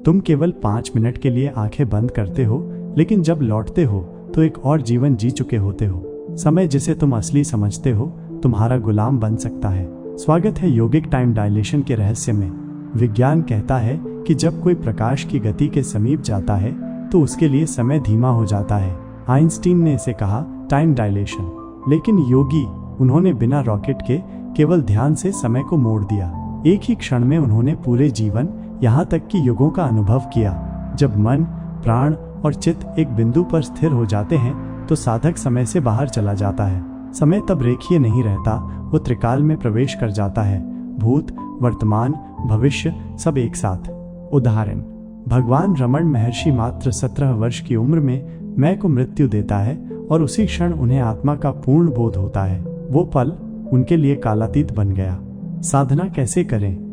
तुम केवल 5 मिनट के लिए आंखें बंद करते हो, लेकिन जब लौटते हो तो एक और जीवन जी चुके होते हो। समय जिसे तुम असली समझते हो तुम्हारा गुलाम बन सकता है। स्वागत है योगिक टाइम डायलेशन के रहस्य में। विज्ञान कहता है कि जब कोई प्रकाश की गति के समीप जाता है तो उसके लिए समय धीमा हो जाता है। आइंस्टीन ने इसे कहा टाइम डायलेशन, लेकिन योगी उन्होंने बिना रॉकेट के केवल ध्यान से समय को मोड़ दिया। एक ही क्षण में उन्होंने पूरे जीवन यहाँ तक कि युगों का अनुभव किया। जब मन, प्राण और चित्त एक बिंदु पर स्थिर हो जाते हैं तो साधक समय से बाहर चला जाता है। समय तब रेखीय नहीं रहता, वो त्रिकाल में प्रवेश कर जाता है। भूत, वर्तमान, भविष्य सब एक साथ। उदाहरण, भगवान रमण महर्षि मात्र 17 वर्ष की उम्र में मैं को मृत्यु देता है और उसी क्षण उन्हें आत्मा का पूर्ण बोध होता है। वो पल उनके लिए कालातीत बन गया। साधना कैसे करें?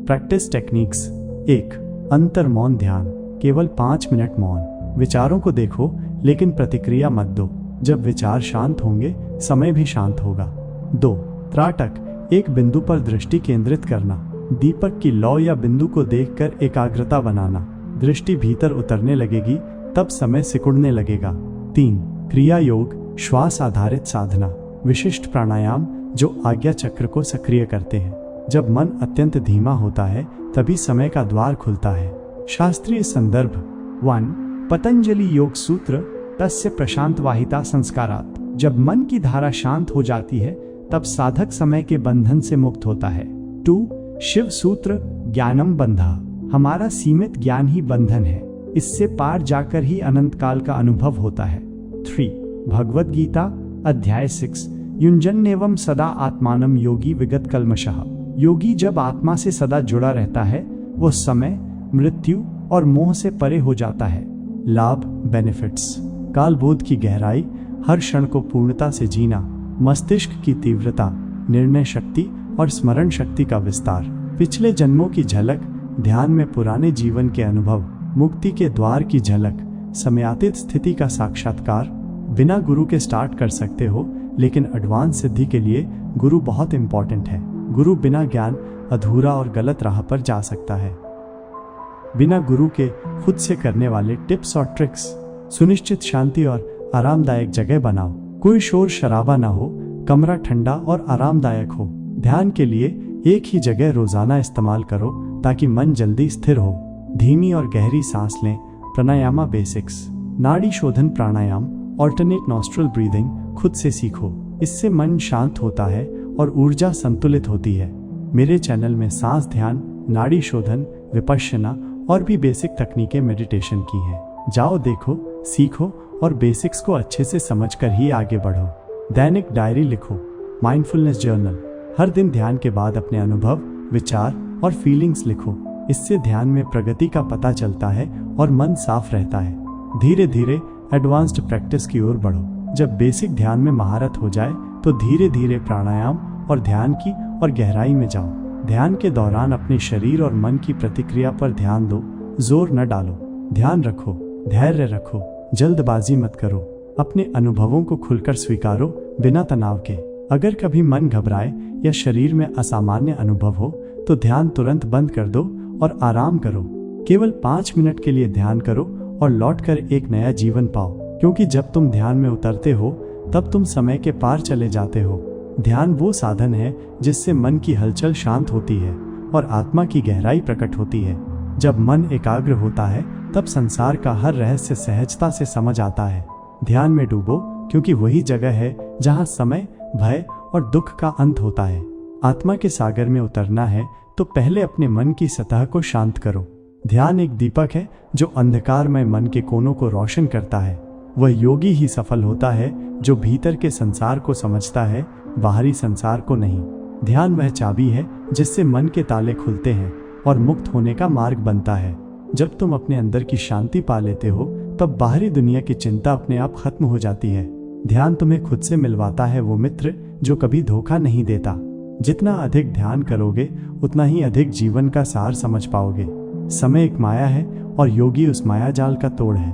Practice techniques. 1. अंतर मौन ध्यान, केवल 5 मिनट मौन। विचारों को देखो लेकिन प्रतिक्रिया मत दो। जब विचार शांत होंगे समय भी शांत होगा। 2. त्राटक, एक बिंदु पर दृष्टि केंद्रित करना। दीपक की लौ या बिंदु को देखकर एकाग्रता बनाना। दृष्टि भीतर उतरने लगेगी तब समय सिकुड़ने लगेगा। 3. क्रिया योग, श्वास आधारित साधना। विशिष्ट प्राणायाम जो आज्ञा चक्र को सक्रिय करते हैं। जब मन अत्यंत धीमा होता है तभी समय का द्वार खुलता है। शास्त्रीय संदर्भ। 1. पतंजलि योग सूत्र, तस्य प्रशांत वाहिता संस्कारात्। जब मन की धारा शांत हो जाती है तब साधक समय के बंधन से मुक्त होता है। 2. शिव सूत्र, ज्ञानम बंधा। हमारा सीमित ज्ञान ही बंधन है, इससे पार जाकर ही अनंत काल का अनुभव होता है। 3. भगवद गीता अध्याय 6, युञ्जन्नेवं सदा आत्मानं योगी विगत कल्मषः। योगी जब आत्मा से सदा जुड़ा रहता है वो समय, मृत्यु और मोह से परे हो जाता है। लाभ, बेनिफिट्स। कालबोध की गहराई, हर क्षण को पूर्णता से जीना। मस्तिष्क की तीव्रता, निर्णय शक्ति और स्मरण शक्ति का विस्तार। पिछले जन्मों की झलक, ध्यान में पुराने जीवन के अनुभव। मुक्ति के द्वार की झलक, समयातीत स्थिति का साक्षात्कार। बिना गुरु के स्टार्ट कर सकते हो, लेकिन एडवांस सिद्धि के लिए गुरु बहुत इंपॉर्टेंट है। गुरु बिना ज्ञान अधूरा और गलत राह पर जा सकता है। बिना गुरु के खुद से करने वाले टिप्स और ट्रिक्स। सुनिश्चित शांति और आरामदायक जगह बनाओ। कोई शोर शराबा ना हो, कमरा ठंडा और आरामदायक हो। ध्यान के लिए एक ही जगह रोजाना इस्तेमाल करो ताकि मन जल्दी स्थिर हो। धीमी और गहरी सांस लें। प्राणायामा बेसिक्स। नाड़ी शोधन प्राणायाम, ऑल्टरनेट नॉस्ट्रल ब्रीदिंग खुद से सीखो। इससे मन शांत होता है और ऊर्जा संतुलित होती है। मेरे चैनल में सांस ध्यान, नाड़ी शोधन, विपश्यना और भी बेसिक तकनीकें मेडिटेशन की हैं। जाओ देखो, सीखो और बेसिक्स को अच्छे से समझकर ही आगे बढ़ो। दैनिक डायरी लिखो, माइंडफुलनेस जर्नल। हर दिन ध्यान के बाद अपने अनुभव, विचार और फीलिंग्स लिखो। इससे ध्यान में प्रगति का पता चलता है और मन साफ रहता है। धीरे धीरे एडवांस्ड प्रैक्टिस की ओर बढ़ो। जब बेसिक ध्यान में महारत हो जाए तो धीरे धीरे प्राणायाम और ध्यान की और गहराई में जाओ। ध्यान के दौरान अपने शरीर और मन की प्रतिक्रिया पर ध्यान दो, जोर न डालो। ध्यान रखो, धैर्य रखो, जल्दबाजी मत करो। अपने अनुभवों को खुलकर स्वीकारो बिना तनाव के। अगर कभी मन घबराए या शरीर में असामान्य अनुभव हो तो ध्यान तुरंत बंद कर दो और आराम करो। केवल 5 मिनट के लिए ध्यान करो और लौटकर एक नया जीवन पाओ, क्योंकि जब तुम ध्यान में उतरते हो तब तुम समय के पार चले जाते हो। ध्यान वो साधन है जिससे मन की हलचल शांत होती है और आत्मा की गहराई प्रकट होती है। जब मन एकाग्र होता है तब संसार का हर रहस्य सहजता से समझ आता है। ध्यान में डूबो, क्योंकि वही जगह है जहाँ समय, भय और दुख का अंत होता है। आत्मा के सागर में उतरना है तो पहले अपने मन की सतह को शांत करो। ध्यान एक दीपक है जो अंधकारमय मन के कोनों को रोशन करता है। वह योगी ही सफल होता है जो भीतर के संसार को समझता है, बाहरी संसार को नहीं। ध्यान वह चाबी है जिससे मन के ताले खुलते हैं और मुक्त होने का मार्ग बनता है। जब तुम अपने अंदर की शांति पा लेते हो तब बाहरी दुनिया की चिंता अपने आप खत्म हो जाती है। ध्यान तुम्हें खुद से मिलवाता है, वो मित्र जो कभी धोखा नहीं देता। जितना अधिक ध्यान करोगे उतना ही अधिक जीवन का सार समझ पाओगे। समय एक माया है और योगी उस माया जाल का तोड़ है।